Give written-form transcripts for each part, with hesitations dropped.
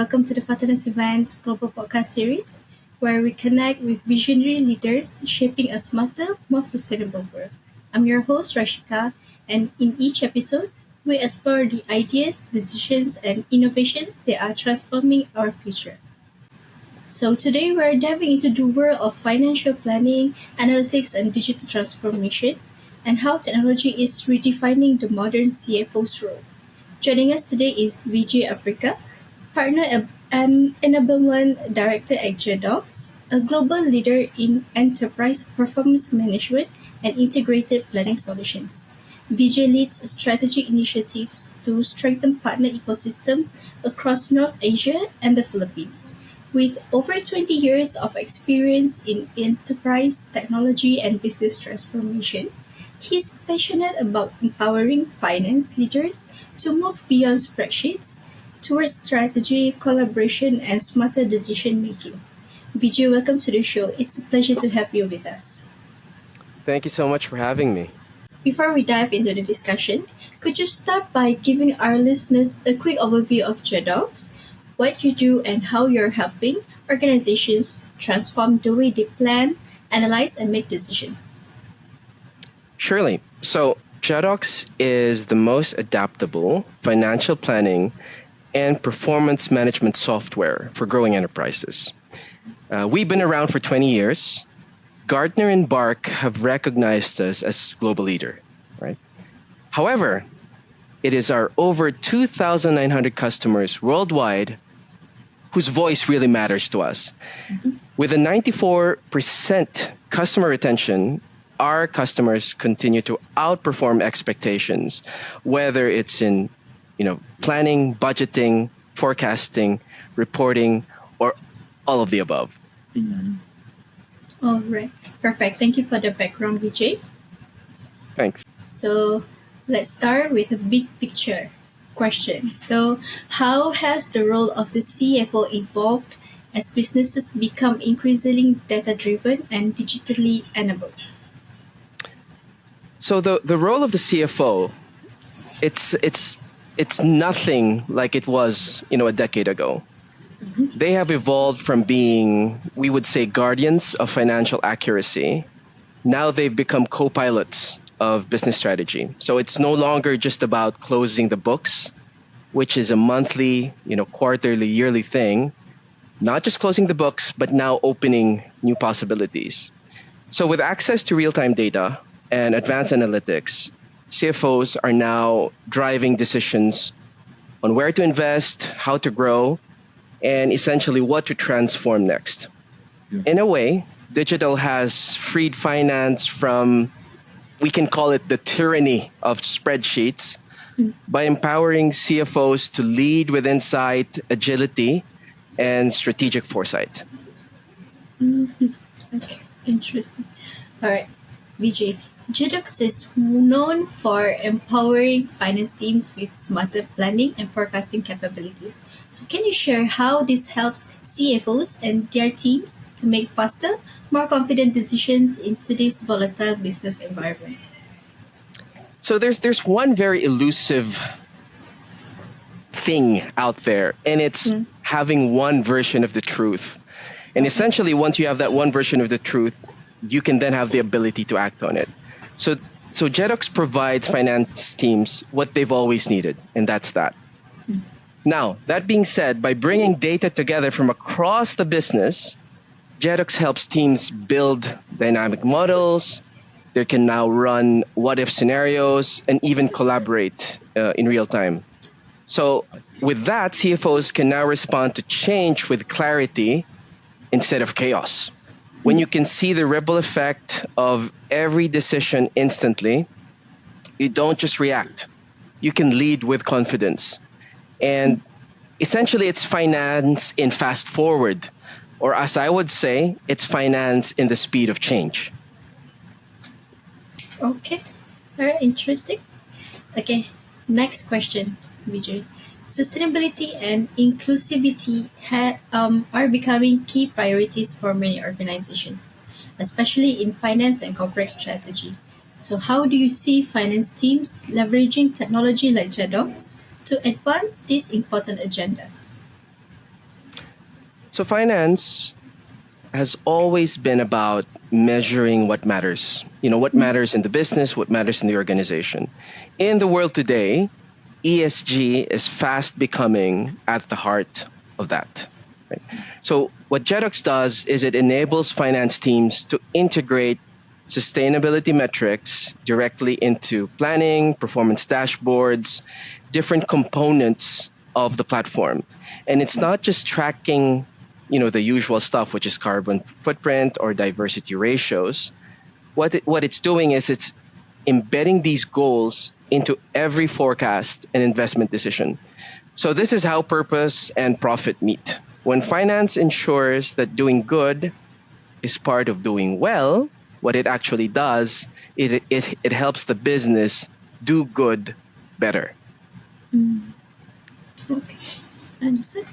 welcome to the Fortinus Events Global Podcast Series, where we connect with visionary leaders shaping a smarter, more sustainable world. I'm your host, Rashika, and in each episode, we explore the ideas, decisions, and innovations that are transforming our future. So today we're diving into the world of financial planning, analytics, and digital transformation, and how technology is redefining the modern CFO's role. Joining us today is VJ Africa, partner and Enablement Director at Jedox, a global leader in enterprise performance management and integrated planning solutions. VJ leads strategic initiatives to strengthen partner ecosystems across North Asia and the Philippines. With over 20 years of experience in enterprise technology and business transformation, he's passionate about empowering finance leaders to move beyond spreadsheets towards strategy, collaboration, and smarter decision making. Vijay, welcome to the show. It's a pleasure to have you with us. Thank you so much for having me. Before we dive into the discussion, could you start by giving our listeners a quick overview of Jedox, what you do, and how you're helping organizations transform the way they plan, analyze, and make decisions? Surely. So, Jedox is the most adaptable financial planning and performance management software for growing enterprises. We've been around for 20 years. Gartner and Bark have recognized us as global leader, right? However, it is our over 2,900 customers worldwide whose voice really matters to us. With a 94% customer retention, our customers continue to outperform expectations, whether it's in planning, budgeting, forecasting, reporting, or all of the above. All right, perfect. Thank you for the background, Vijay. Thanks. So let's start with a big picture question. So, how has the role of the CFO evolved as businesses become increasingly data driven and digitally enabled? So the role of the CFO, it's nothing like it was a decade ago. They have evolved from being, we would say, guardians of financial accuracy. Now they've become co-pilots of business strategy. So it's no longer just about closing the books, which is a monthly, quarterly, yearly thing. Not just closing the books, but now opening new possibilities. So with access to real-time data and advanced analytics, CFOs are now driving decisions on where to invest, how to grow, and essentially what to transform next. In a way, digital has freed finance from, we can call it the tyranny of spreadsheets, by empowering CFOs to lead with insight, agility, and strategic foresight. Okay, interesting. All right, Vijay. Jedox is known for empowering finance teams with smarter planning and forecasting capabilities. So, can you share how this helps CFOs and their teams to make faster, more confident decisions in today's volatile business environment? So there's one very elusive thing out there, and it's having one version of the truth. And essentially, once you have that one version of the truth, you can then have the ability to act on it. So Jedox provides finance teams what they've always needed, and that's that. Now, that being said, by bringing data together from across the business, Jedox helps teams build dynamic models. They can now run what-if scenarios and even collaborate in real time. So with that, CFOs can now respond to change with clarity instead of chaos. When you can see the ripple effect of every decision instantly, you don't just react. You can lead with confidence. And essentially, it's finance in fast forward, or as I would say, it's finance in the speed of change. Okay, very interesting. Okay, next question, Vijay. Sustainability and inclusivity are becoming key priorities for many organizations, especially in finance and corporate strategy. So, how do you see finance teams leveraging technology like Jedox to advance these important agendas? So finance has always been about measuring what matters. What matters in the business, what matters in the organization. In the world today, ESG is fast becoming at the heart of that. Right? So what Jedox does is it enables finance teams to integrate sustainability metrics directly into planning, performance dashboards, different components of the platform. And it's not just tracking, the usual stuff, which is carbon footprint or diversity ratios. What it's doing is it's embedding these goals into every forecast and investment decision. So this is how purpose and profit meet. When finance ensures that doing good is part of doing well, what it actually does is it helps the business do good better. Okay, understood.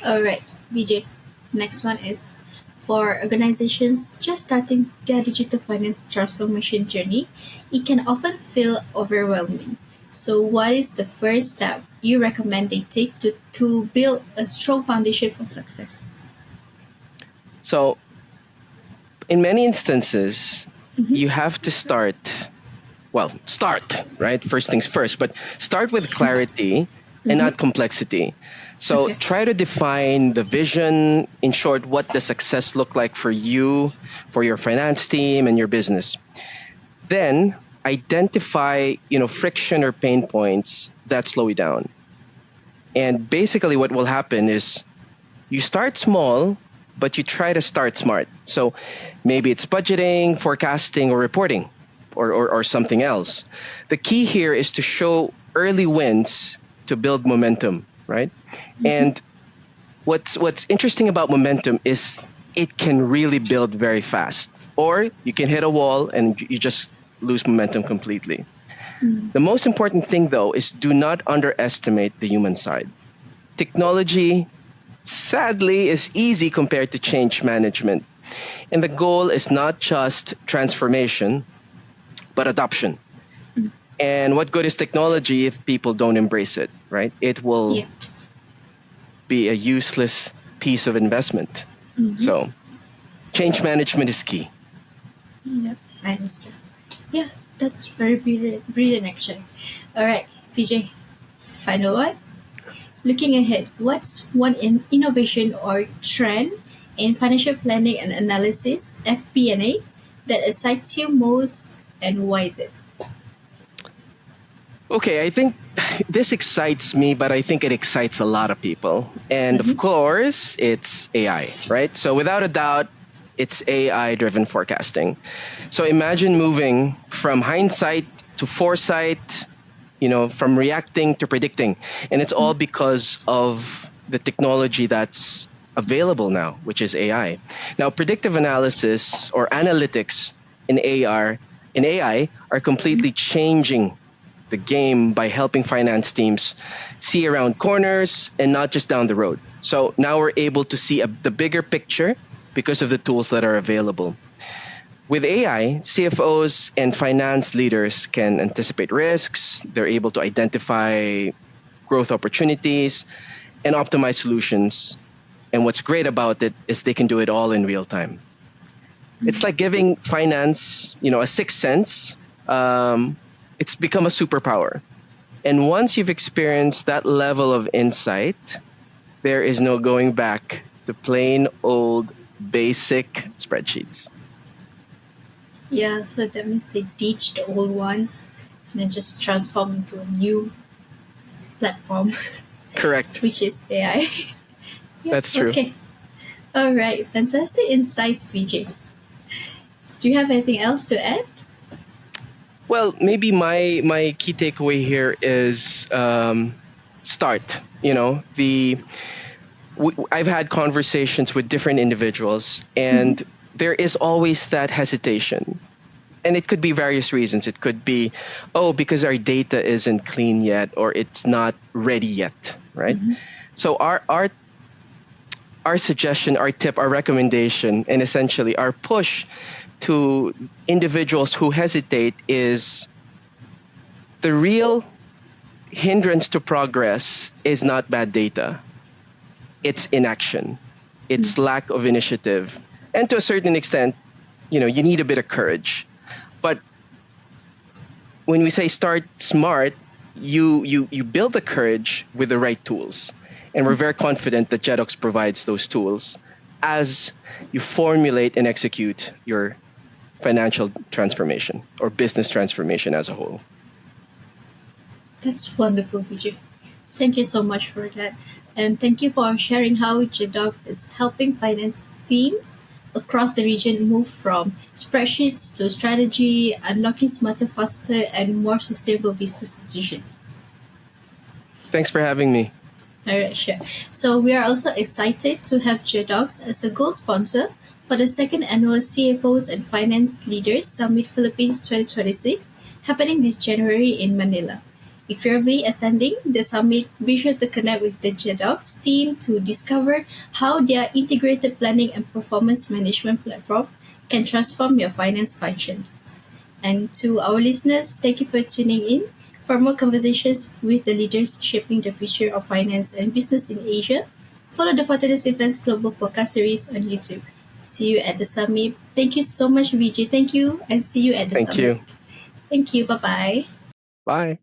All right, BJ. Next one is for organizations just starting their digital finance transformation journey. It can often feel overwhelming. So, what is the first step you recommend they take to build a strong foundation for success? So in many instances, Mm-hmm. you have to start, right? First things first, but start with clarity and Mm-hmm. not complexity. So Okay. try to define the vision. In short, what does success look like for you, for your finance team, and your business? Then identify, friction or pain points that slow you down. And basically, what will happen is you start small, but you try to start smart. So maybe it's budgeting, forecasting, or reporting, or something else. The key here is to show early wins to build momentum, right? Mm-hmm. And what's interesting about momentum is it can really build very fast, or you can hit a wall and you just lose momentum completely. The most important thing, though, is do not underestimate the human side. Technology, sadly, is easy compared to change management. And the goal is not just transformation, but adoption. And what good is technology if people don't embrace it, right? It Yeah. will be a useless piece of investment. Mm-hmm. So, change management is key. Yeah. I understand. Yeah, that's very brilliant, brilliant actually. All right, PJ. Final one. Looking ahead, what's one innovation or trend in financial planning and analysis (FP&A) that excites you most, and why is it? Okay, I think this excites me, but I think it excites a lot of people. And of Mm-hmm. course, it's AI, right? So, without a doubt, it's AI driven forecasting. So, imagine moving from hindsight to foresight, from reacting to predicting. And it's all because of the technology that's available now, which is AI. Now, predictive analysis or analytics in AI are completely changing the game by helping finance teams see around corners and not just down the road. So now we're able to see the bigger picture because of the tools that are available. With AI, CFOs and finance leaders can anticipate risks, they're able to identify growth opportunities and optimize solutions. And what's great about it is they can do it all in real time. It's like giving finance, a sixth sense. It's become a superpower. And once you've experienced that level of insight, there is no going back to plain old basic spreadsheets. Yeah, so that means they ditch the old ones and then just transform into a new platform, Correct. which is AI. Yep. That's true. Okay. All right. Fantastic insights, VJ. Do you have anything else to add? Well, maybe my key takeaway here is start. I've had conversations with different individuals, Mm-hmm. and there is always that hesitation. And it could be various reasons. It could be, oh, because our data isn't clean yet, or it's not ready yet, right? Mm-hmm. So our suggestion, our tip, our recommendation, and essentially our push to individuals who hesitate is the real hindrance to progress is not bad data, it's inaction. its lack of initiative, and to a certain extent, you need a bit of courage. But when we say start smart, you build the courage with the right tools, and we're very confident that Jedox provides those tools as you formulate and execute your financial transformation or business transformation as a whole. That's wonderful, Vijay. Thank you so much for that. And thank you for sharing how Jedox is helping finance teams across the region move from spreadsheets to strategy, unlocking smarter, faster, and more sustainable business decisions. Thanks for having me. All right, sure. So we are also excited to have Jedox as a gold sponsor for the second annual CFOs and Finance Leaders Summit Philippines 2026 happening this January in Manila. If you'll be attending the summit, be sure to connect with the Jedox team to discover how their integrated planning and performance management platform can transform your finance functions. And to our listeners, thank you for tuning in. For more conversations with the leaders shaping the future of finance and business in Asia, follow the Fortinus Events Global Podcast series on YouTube. See you at the summit. Thank you so much, Vijay. Thank you, and see you at the Thank summit. you. Thank you. Bye bye. Bye.